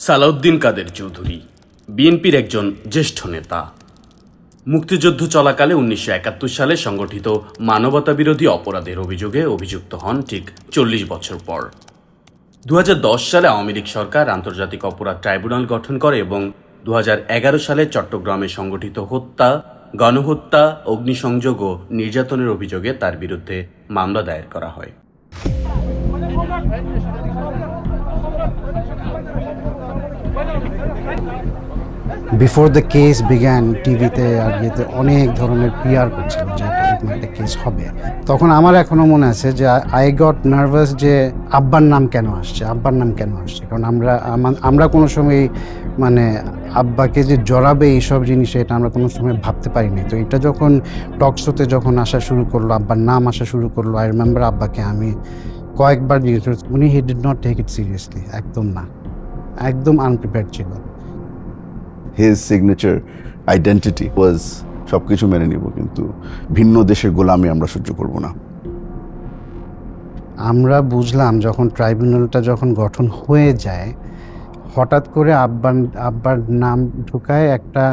সালাউদ্দিন কাদের চৌধুরী বিএনপির একজন জ্যেষ্ঠ নেতা। মুক্তিযুদ্ধ চলাকালে ১৯৭১ সালে সংগঠিত মানবতাবিরোধী অপরাধের অভিযোগে অভিযুক্ত হন ঠিক ৪০ বছর পর। ২০১০ সালে আওয়ামী লীগ সরকার আন্তর্জাতিক অপরাধ ট্রাইব্যুনাল গঠন করে এবং ২০১১ সালে চট্টগ্রামে সংগঠিত হত্যা, গণহত্যা, অগ্নিসংযোগ ও নির্যাতনের অভিযোগে তার বিরুদ্ধে মামলা দায়ের করা হয়। বিফোর দ্য কেস বিগ্যান টিভিতে আর ইয়েতে অনেক ধরনের পিআর করছিল যে একটা কেস হবে। তখন আমার এখনও মনে আছে যে আই গট নার্ভাস যে আব্বার নাম কেন আসছে, কারণ আমরা কোনো সময় মানে আব্বাকে যে জড়াবে এইসব জিনিসে এটা আমরা কোনো সময় ভাবতে পারিনি। তো এটা যখন টকশোতে যখন আসা শুরু করলো, আব্বার নাম আসা শুরু করলো, আই রিমেম্বার আব্বাকে আমি কয়েকবার জিজ্ঞেস করেছি, উনি he did not take it seriously, একদম না, একদম আনপ্রিপেয়ার্ড ছিল। His signature identity was সবকিছু মেনে নিব, কিন্তু ভিন্ন দেশের গোলামি আমরা সহ্য করব না। আমরা বুঝলাম যখন ট্রাইব্যুনালটা যখন গঠন হয়ে যায়, হঠাৎ করে আব্বার নাম ঢুকায় একটা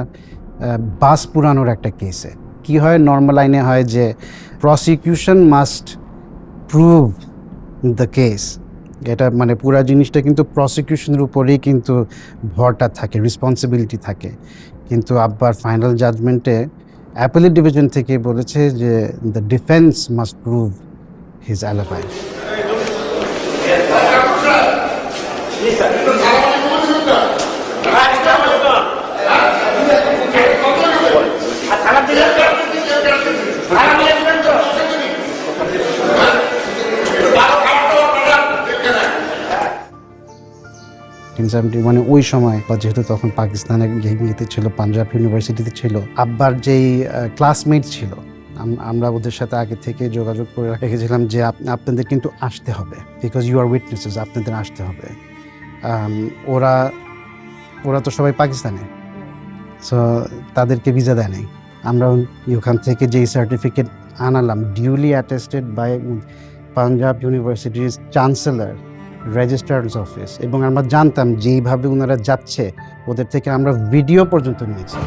বাস পুরানোর একটা কেসে। কি হয়, নর্মাল আইনে হয় যে prosecution must prove the case. এটা মানে পুরা জিনিসটা কিন্তু প্রসিকিউশনের উপরেই কিন্তু ভরটা থাকে, রেসপন্সিবিলিটি থাকে। কিন্তু আব্বার ফাইনাল জাজমেন্টে অ্যাপেলেট ডিভিশন থেকে বলেছে যে the defence must prove his alibi. মানে ওই সময় যেহেতু তখন পাকিস্তানের গেমিতে ছিল, পাঞ্জাব ইউনিভার্সিটিতে ছিল, আব্বার যেই ক্লাসমেট ছিল, আমরা ওদের সাথে আগে থেকে যোগাযোগ করে রেখেছিলাম যে আপনাদের কিন্তু আসতে হবে, বিকজ ইউ আর উইটনেসেস, আপনাদের আসতে হবে। ওরা তো সবাই পাকিস্তানে, সো তাদেরকে ভিসা দেয় নাই। আমরা ওখান থেকে যেই সার্টিফিকেট আনালাম, ডিউলি অ্যাটেস্টেড বাই পাঞ্জাব ইউনিভার্সিটির চ্যান্সেলর, রেজিস্ট্রার্স অফিস, এবং আমরা জানতাম যেইভাবে ওনারা যাচ্ছে ওদের থেকে আমরা ভিডিও পর্যন্ত নিয়েছি।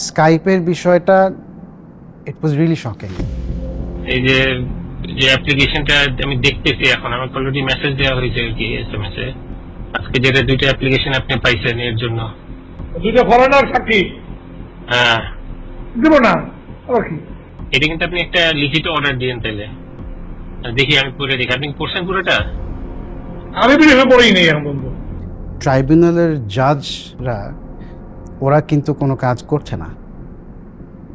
স্কাইপের বিষয়টা ইট ওয়াজ রিয়েলি শকিং। এই যে অ্যাপ্লিকেশনটা আমি দেখতেছি এখন, আমাকে অলরেডি মেসেজ দেওয়া হয়েছে আর কি, এসএমএসে। আজকে যেটা দুইটা অ্যাপ্লিকেশন আপনি পাইছেন এর জন্য, দুটো ফরেনার সাক্ষী। হ্যাঁ, দেব না কি এটা কিন্তু আপনি একটা লিখিত অর্ডার দিয়েন, তাহলে দেখি আমি পড়ে দেখি। আপনি পড়ছেন পুরোটা? আমি বিদেশে পড়েই নেই এখন বন্ধু। ট্রাইব্যুনালের জাজরা ওরা কিন্তু কোনো কাজ করছে না,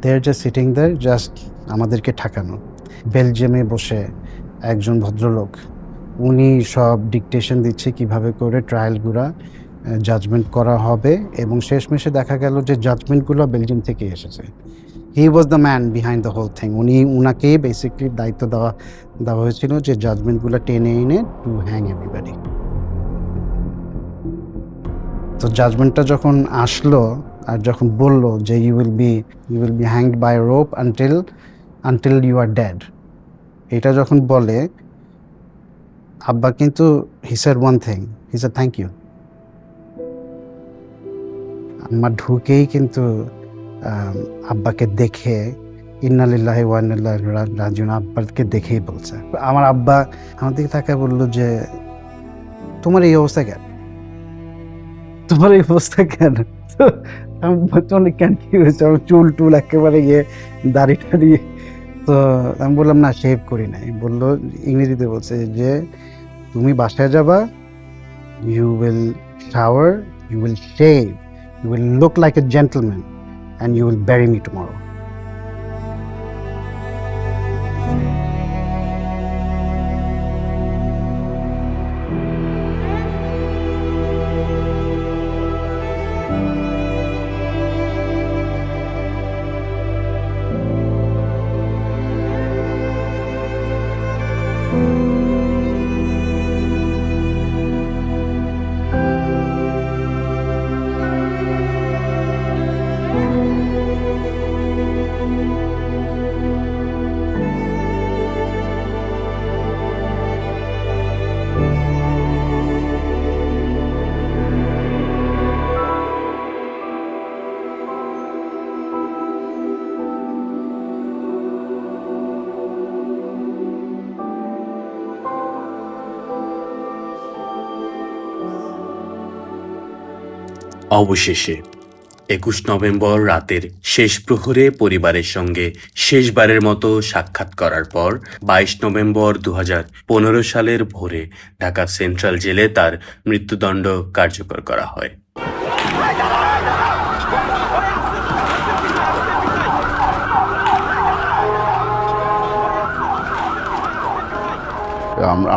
দে আর জাস্ট সিটিং দেয়ার, জাস্ট আমাদেরকে ঠাকানো। বেলজিয়ামে বসে একজন ভদ্রলোক, উনি সব ডিকটেশন দিচ্ছে কিভাবে করে ট্রায়ালগুলো জাজমেন্ট করা হবে, এবং শেষমেশে দেখা গেল যে জাজমেন্টগুলো বেলজিয়াম থেকে এসেছে। He was the man behind the whole thing. উনাকেই বেসিকলি দায়িত্ব দেওয়া হয়েছিল যে জাজমেন্টগুলো টেনে এনে টু হ্যাং এভরিবডি। তো জাজমেন্টটা যখন আসলো আর যখন বললো যে you will be hanged by rope until you are dead, এটা যখন বলে, আব্বা কিন্তু he said one thing, he said thank you. আমার ঢুকেই কিন্তু আব্বাকে দেখে ইন্না লিল্লাহি ওয়া ইন্না ইলাইহি রাজিউন, আব্বাকে দেখেই বলছে। আমার আব্বা আমার দিকে তাকায় বললো যে তোমার এই অবস্থা কেন, আমি কেন, কি হয়েছে? আমার চুল একেবারে দাড়ি টাড়ি। তো আমি বললাম না, শেভ করি নাই। বললো, ইংরেজিতে বলছে যে তুমি বাসায় যাবা, you will shower, you will shave, you will look like a gentleman, and you will bury me tomorrow. অবশেষে ২১ নভেম্বর রাতের শেষ প্রহরে পরিবারের সঙ্গে শেষবারের মতো সাক্ষাৎ করার পর ২২ নভেম্বর ২০১৫ সালের ভোরে ঢাকা সেন্ট্রাল জেলে তার মৃত্যুদণ্ড কার্যকর করা হয়।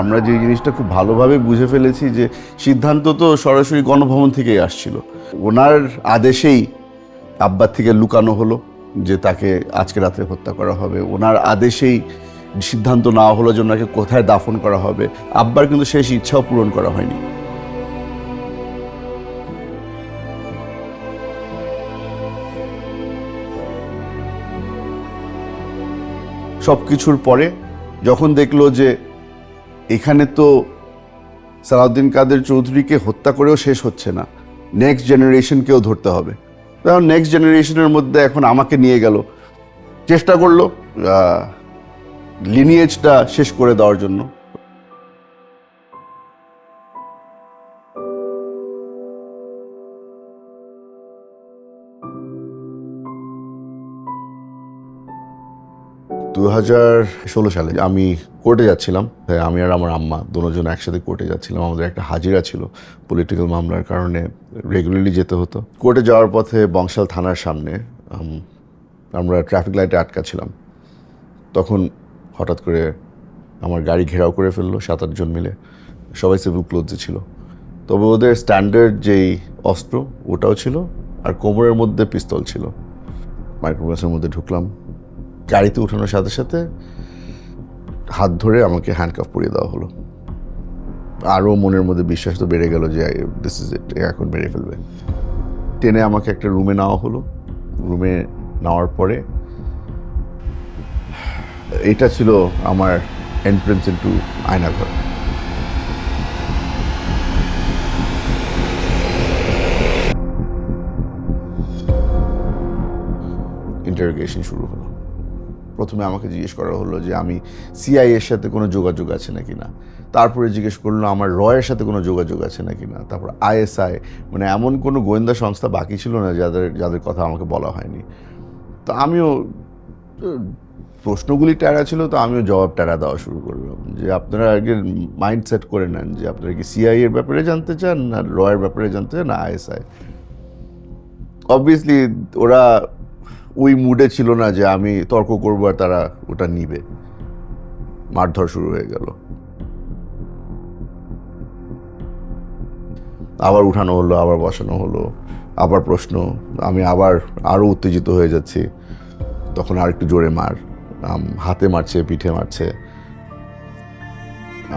আমরা যে জিনিসটা খুব ভালোভাবে বুঝে ফেলেছি যে সিদ্ধান্ত তো সরাসরি গণভবন থেকেই আসছিল। ওনার আদেশেই আব্বার থেকে লুকানো হলো যে তাকে আজকে রাতে হত্যা করা হবে। ওনার আদেশেই সিদ্ধান্ত নেওয়া হলো যে ওনাকে কোথায় দাফন করা হবে। আব্বার কিন্তু শেষ ইচ্ছাও পূরণ করা হয়নি। সব কিছুর পরে যখন দেখলো যে এখানে তো সালাউদ্দিন কাদের চৌধুরীকে হত্যা করেও শেষ হচ্ছে না, নেক্সট জেনারেশনকেও ধরতে হবে। তখন নেক্সট জেনারেশনের মধ্যে এখন আমাকে নিয়ে গেল, চেষ্টা করলো লিনিয়েজটা শেষ করে দেওয়ার জন্য। দু 2016 সালে আমি কোর্টে যাচ্ছিলাম। আমি আর আমার আম্মা দুজন একসাথে কোর্টে যাচ্ছিলাম। আমাদের একটা হাজিরা ছিল পলিটিক্যাল মামলার কারণে, রেগুলারলি যেতে হতো। কোর্টে যাওয়ার পথে বংশাল থানার সামনে আমরা ট্রাফিক লাইটে আটকা ছিলাম। তখন হঠাৎ করে আমার গাড়ি ঘেরাও করে ফেললো 7-8 জন মিলে। সবাই সিভিল ক্লোথসে ছিল, তবে ওদের স্ট্যান্ডার্ড যেই অস্ত্র ওটাও ছিল, আর কোমরের মধ্যে পিস্তল ছিল। মাইক্রোবাসের মধ্যে ঢুকলাম। গাড়িতে উঠানোর সাথে সাথে হাত ধরে আমাকে হ্যান্ডকাফ পরিয়ে দেওয়া হলো। আরও মনের মধ্যে বিশ্বাস তো বেড়ে গেল যে দিস ইজ ইট, এখন বেড়ে ফেলবে। টেনে আমাকে একটা রুমে নেওয়া হলো। রুমে নেওয়ার পরে এটা ছিল আমার এন্ট্রেন্স ইনটু আয়নাঘর। ইন্টারোগেশন শুরু হলো। প্রথমে আমাকে জিজ্ঞেস করা হলো যে আমি সিআইএর সাথে কোনো যোগাযোগ আছে নাকি না। তারপরে জিজ্ঞেস করলো আমার রয়ের সাথে কোনো যোগাযোগ আছে নাকি না। তারপর আইএসআই, মানে এমন কোনো গোয়েন্দা সংস্থা বাকি ছিল না যাদের কথা আমাকে বলা হয়নি। তো আমিও, প্রশ্নগুলি ট্যারা ছিল, তো আমিও জবাব ট্যারা দেওয়া শুরু করলাম যে আপনারা আগে মাইন্ড সেট করে নেন যে আপনারা কি সিআইএ এর ব্যাপারে জানতে চান, না রয়ের ব্যাপারে জানতে চান, না আইএসআই। অবভিয়াসলি ওরা ওই মুডে ছিল না যে আমি তর্ক করবো আর তারা ওটা নিবে। মারধর শুরু হয়ে গেল। আবার উঠানো হলো, আবার বসানো হলো, আবার প্রশ্ন। আমি আবার আরো উত্তেজিত হয়ে যাচ্ছি। তখন আর একটু জোরে মার, হাতে মারছে, পিঠে মারছে।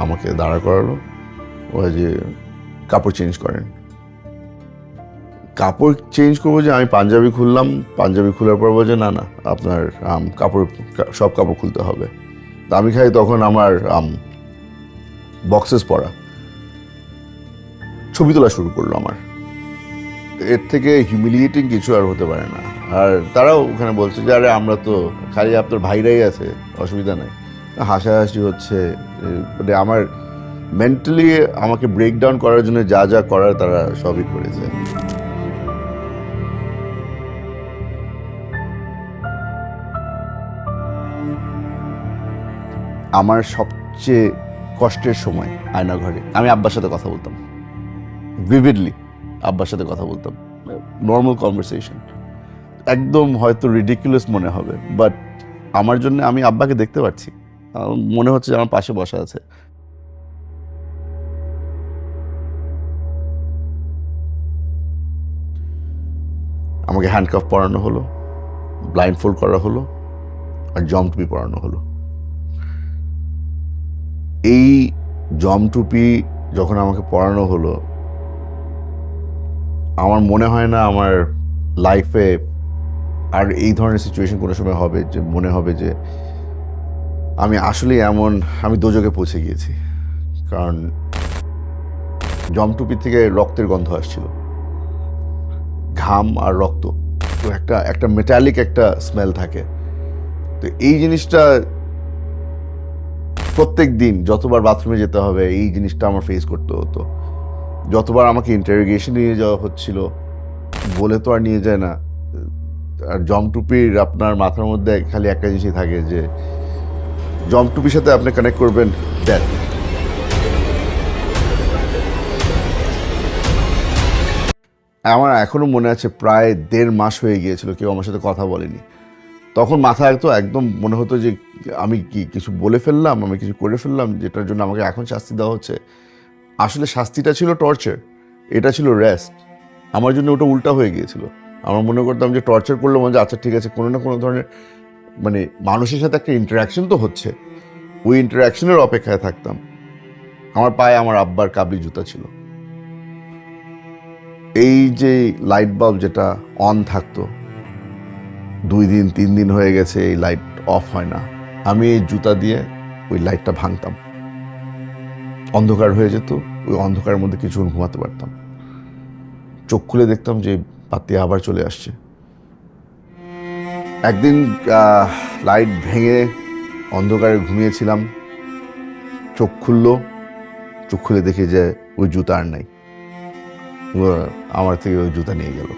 আমাকে দাঁড়া করালো। ওরা যে কাপড় চেঞ্জ করেন। কাপড় চেঞ্জ করবো যে আমি পাঞ্জাবি খুললাম। পাঞ্জাবি খোলার পর বলছে না না আপনার কাপড়, সব কাপড় খুলতে হবে। আমি খাই তখন আমার বক্সেস পরা। ছবি তোলা শুরু করলো আমার। এর থেকে হিউমিলিয়েটিং কিছু আর হতে পারে না। আর তারাও ওখানে বলছে যে আরে আমরা তো খালি আপনার ভাইরাই আছে, অসুবিধা নাই। হাসাহাসি হচ্ছে। মানে আমার মেন্টালি আমাকে ব্রেকডাউন করার জন্য যা যা করার তারা সবই করেছে। আমার সবচেয়ে কষ্টের সময় আয়নাঘরে আমি আব্বার সাথে কথা বলতাম, ভিভিডলি আব্বার সাথে কথা বলতাম। নর্মাল কনভারসেশন, একদম হয়তো রিডিকুলাস মনে হবে, বাট আমার জন্য আমি আব্বাকে দেখতে পাচ্ছি। মনে হচ্ছে যে আমার পাশে বসা আছে। আমাকে হ্যান্ডকাফ পরানো হলো, ব্লাইন্ডফোল্ড করা হলো, আর জম টুপি পরানো হলো। এই জম টুপি যখন আমাকে পরানো হলো, আমার মনে হয় না আমার লাইফে আর এই ধরনের সিচুয়েশন কোনো সময় হবে যে মনে হবে যে আমি আসলে আমি দোজকে পৌঁছে গিয়েছি। কারণ জম টুপি থেকে রক্তের গন্ধ আসছিল, ঘাম আর রক্ত, তো একটা মেটালিক একটা স্মেল থাকে। তো এই জিনিসটা প্রত্যেক দিন যতবার বাথরুমে যেতে হবে এই জিনিসটা আমার ফেস করতে হতো। যতবার আমাকে ইন্টারোগেশন নিয়ে যাওয়া হচ্ছিল বলে তো আর নিয়ে যায় না। আর জমটুপির আপনার মাথার মধ্যে খালি একটা জিনিসই থাকে যে জমটুপির সাথে আপনি কানেক্ট করবেন ডেথ। আমার এখনো মনে আছে প্রায় 1.5 মাস হয়ে গিয়েছিল কেউ আমার সাথে কথা বলেনি। তখন মাথায় তো একদম মনে হতো যে আমি কি কিছু বলে ফেললাম, আমি কিছু করে ফেললাম যেটার জন্য আমাকে এখন শাস্তি দেওয়া হচ্ছে। আসলে শাস্তিটা ছিল টর্চার, এটা ছিল রেস্ট। আমার জন্য ওটা উল্টা হয়ে গিয়েছিল। আমরা মনে করতাম যে টর্চার করলে মনে হয় আচ্ছা ঠিক আছে, কোনো না কোনো ধরনের মানে মানুষের সাথে একটা ইন্টারাকশন তো হচ্ছে, ওই ইন্টারাকশনের অপেক্ষায় থাকতাম। আমার পায়ে আমার আব্বার কাবলি জুতা ছিল। এই যে লাইট বাল্ব যেটা অন থাকতো 2 দিন 3 দিন হয়ে গেছে এই লাইট অফ হয় না, আমি এই জুতা দিয়ে ওই লাইটটা ভাঙতাম, অন্ধকার হয়ে যেত। ওই অন্ধকারের মধ্যে কিছুক্ষণ ঘুমাতে পারতাম, চোখ খুলে দেখতাম যে বাতি আবার চলে আসছে। একদিন লাইট ভেঙে অন্ধকারে ঘুমিয়েছিলাম, চোখ খুলে দেখি যে ওই জুতা আর নাই। আমার থেকে ওই জুতা নিয়ে গেল,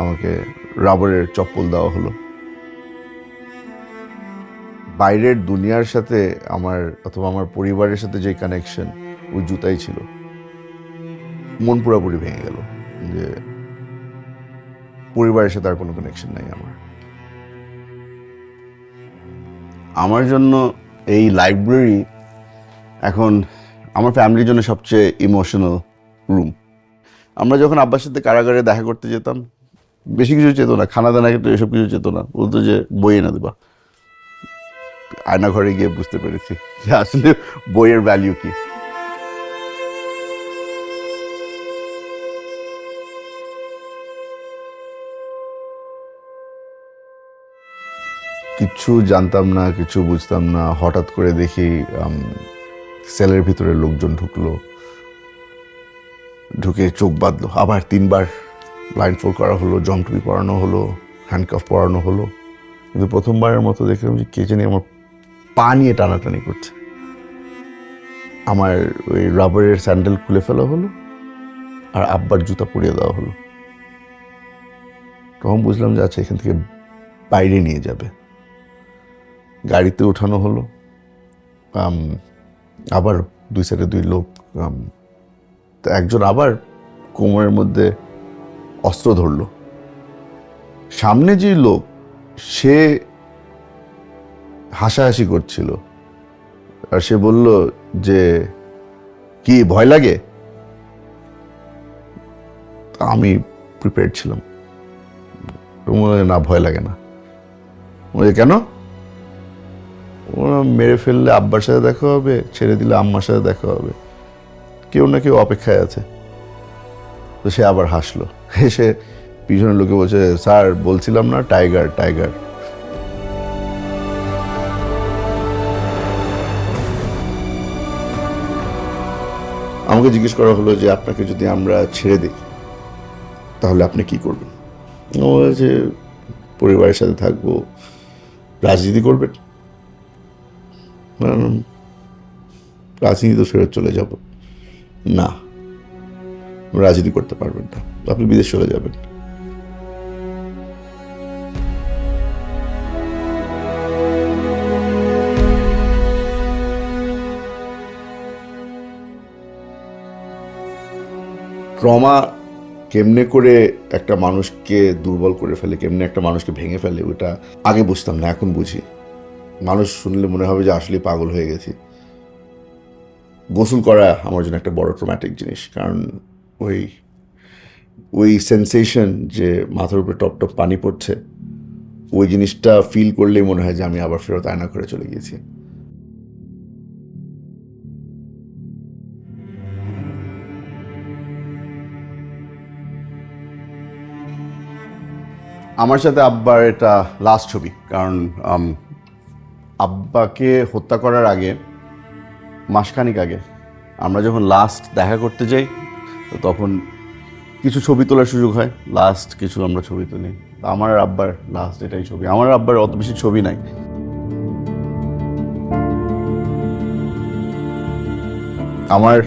আমাকে রাবারের চপ্পল দেওয়া হলো। বাইরের দুনিয়ার সাথে আমার অথবা আমার পরিবারের সাথে যে কানেকশন ওই জুতাই ছিল। মন পুরোপুরি ভেঙে গেল যে পরিবারের সাথে আর কোনো কানেকশন নাই আমার জন্য এই লাইব্রেরি এখন আমার ফ্যামিলির জন্য সবচেয়ে ইমোশনাল রুম। আমরা যখন আব্বার সাথে কারাগারে দেখা করতে যেতাম, বেশি কিছু চেত না, খানা দানা খেতে এসব কিছু চেত না, বলতো যে বই এনে দেবা। আয়না ঘরে গিয়ে বুঝতে পেরেছি যে আসলে বইয়ের ভ্যালিউ কি। কিচ্ছু জানতাম না, কিছু বুঝতাম না। হঠাৎ করে দেখি সেলের ভিতরে লোকজন ঢুকলো, ঢুকে চোখ বাঁধলো, আবার 3 বার ব্লাইন্ড ফোল্ড করা হলো, জমটুপি পরানো হলো, হ্যান্ডকাফ পরানো হলো। কিন্তু প্রথমবারের মতো দেখলাম যে কে জানি আমার পা নিয়ে টানাটানি করছে। আমার ওই রাবারের স্যান্ডেল খুলে ফেলা হলো আর আব্বার জুতা পরিয়ে দেওয়া হলো। তখন বুঝলাম যে আচ্ছা এখান থেকে বাইরে নিয়ে যাবে। গাড়িতে ওঠানো হলো, আবার 2 সাইডে 2 লোক। তো একজন আবার কোমরের মধ্যে অস্ত্র ধরলো। সামনে যে লোক সে হাসাহাসি করছিল আর সে বলল যে কি ভয় লাগে? আমি প্রিপেয়ার্ড ছিলাম, না ভয় লাগে না। কেন? ওরা মেরে ফেললে আব্বার সাথে দেখা হবে, ছেড়ে দিলে আম্মার সাথে দেখা হবে, কেউ না কেউ অপেক্ষায় আছে। তো সে আবার হাসলো, হেসে পিছনের লোকে বলছে স্যার বলছিলাম না টাইগার টাইগার। আমাকে জিজ্ঞেস করা হলো যে আপনাকে যদি আমরা ছেড়ে দিই তাহলে আপনি কি করবেন? ও যে পরিবারের সাথে থাকবো, রাজনীতি করবেন? রাজনীতি তো ফেরত চলে যাব না, রাজনীতি করতে পারবেন না, আপনি বিদেশ চলে যাবেন। ট্রমা কেমনে করে একটা মানুষকে দুর্বল করে ফেলে, কেমনে একটা মানুষকে ভেঙে ফেলে, ওটা আগে বুঝতাম না, এখন বুঝি। মানুষ শুনলে মনে হবে যে আসলে পাগল হয়ে গেছি। গোসল করা আমার জন্য একটা বড় ট্রমাটিক জিনিস, কারণ ওই সেন্সেশন যে মাথার উপরে টপ টপ পানি পড়ছে, ওই জিনিসটা ফিল করলেই মনে হয় যে আমি আবার ফেরত আয়না করে চলে গিয়েছি। আমার সাথে আব্বার এটা লাস্ট ছবি, কারণ আব্বাকে হত্যা করার আগে মাসখানিক আগে আমরা যখন লাস্ট দেখা করতে যাই তখন কিছু ছবি তোলার সুযোগ হয়, লাস্ট কিছু আমরা ছবি তুলি। আমার আর আব্বার লাস্ট এটাই ছবি। আমার আব্বার অত বেশি ছবি নাই। আমার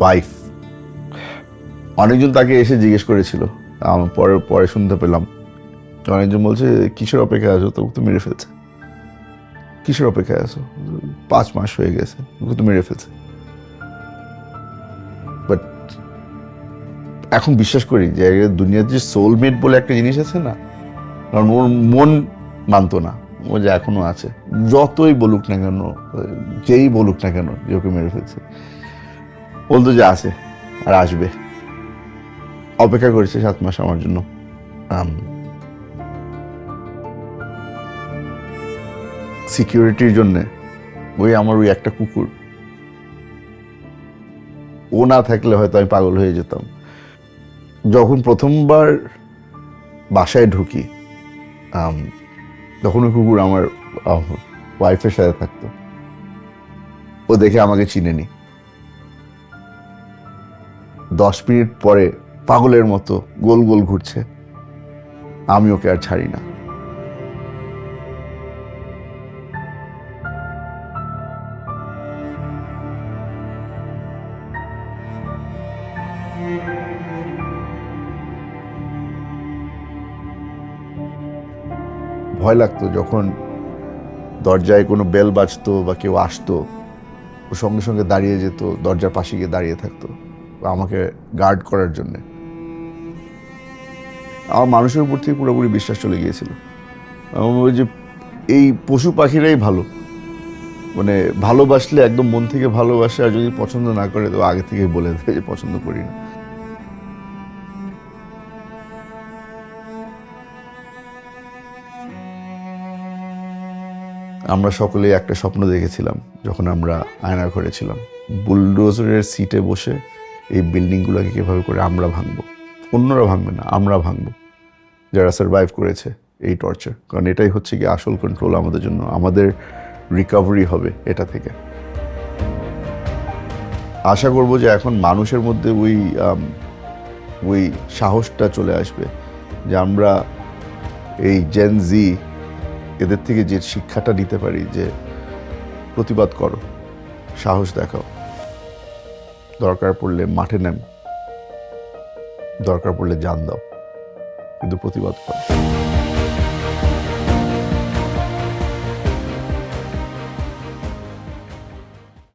ওয়াইফ, অনেকজন তাকে এসে জিজ্ঞেস করেছিল আমার পরে পরে শুনতে পেলাম অনেকজন বলছে কিসের অপেক্ষায় আছো, তোকে তো মেরে ফেলছে। কিসের অপেক্ষায় আছো, 5 মাস হয়ে গেছে, তোকে তো মেরে ফেলছে। বাট এখন বিশ্বাস করি যে দুনিয়াতে যে সোলমেট বলে একটা জিনিস আছে না, কারণ ওর মন মানতো না, ও যে এখনো আছে, যতই বলুক না কেন, যেই বলুক না কেন যে ওকে মেরে ফেলছে, বলতো যে আছে আর আসবে। অপেক্ষা করেছে 7 মাস আমার জন্য। সিকিউরিটির জন্য ওই আমার ওই একটা কুকুর, ও না থাকলে হয়তো আমি পাগল হয়ে যেতাম। যখন প্রথমবার বাসায় ঢুকি, তখন ওই কুকুর আমার ওয়াইফের সাথে থাকতো। ও দেখে আমাকে চিনেনি। 10 মিনিট পরে পাগলের মতো গোল গোল ঘুরছে, আমি ওকে আর ছাড়ি না। ভয় লাগতো যখন দরজায় কোনো বেল বাজতো বা কেউ আসতো, ও সঙ্গে সঙ্গে দাঁড়িয়ে যেত, দরজার পাশে গিয়ে দাঁড়িয়ে থাকতো আমাকে গার্ড করার জন্য। আমার মানুষের উপর থেকে পুরোপুরি বিশ্বাস চলে গিয়েছিল। ওই যে এই পশু পাখিরাই ভালো, মানে ভালোবাসলে একদম মন থেকে ভালোবাসে, আর যদি পছন্দ না করে তো আগে থেকে বলে দেয় যে পছন্দ করি না। আমরা সকলেই একটা স্বপ্ন দেখেছিলাম যখন আমরা আয়নার ঘরে ছিলাম, বুলডোজারের সিটে বসে এই বিল্ডিংগুলোকে কীভাবে করে আমরা ভাঙবো, অন্যরা ভাঙবে না, আমরা ভাঙবো, যারা সার্ভাইভ করেছে এই টর্চার। কারণ এটাই হচ্ছে কি আসল কন্ট্রোল আমাদের জন্য, আমাদের রিকভারি হবে এটা থেকে। আশা করব যে এখন মানুষের মধ্যে ওই সাহসটা চলে আসবে যে আমরা এই জেন জি এদের থেকে যে শিক্ষাটা নিতে পারি যে প্রতিবাদ করো, সাহস দেখাও, দরকার পড়লে মাঠে নাম, দরকার পড়লে জান দাও, কিন্তু প্রতিবাদ করো।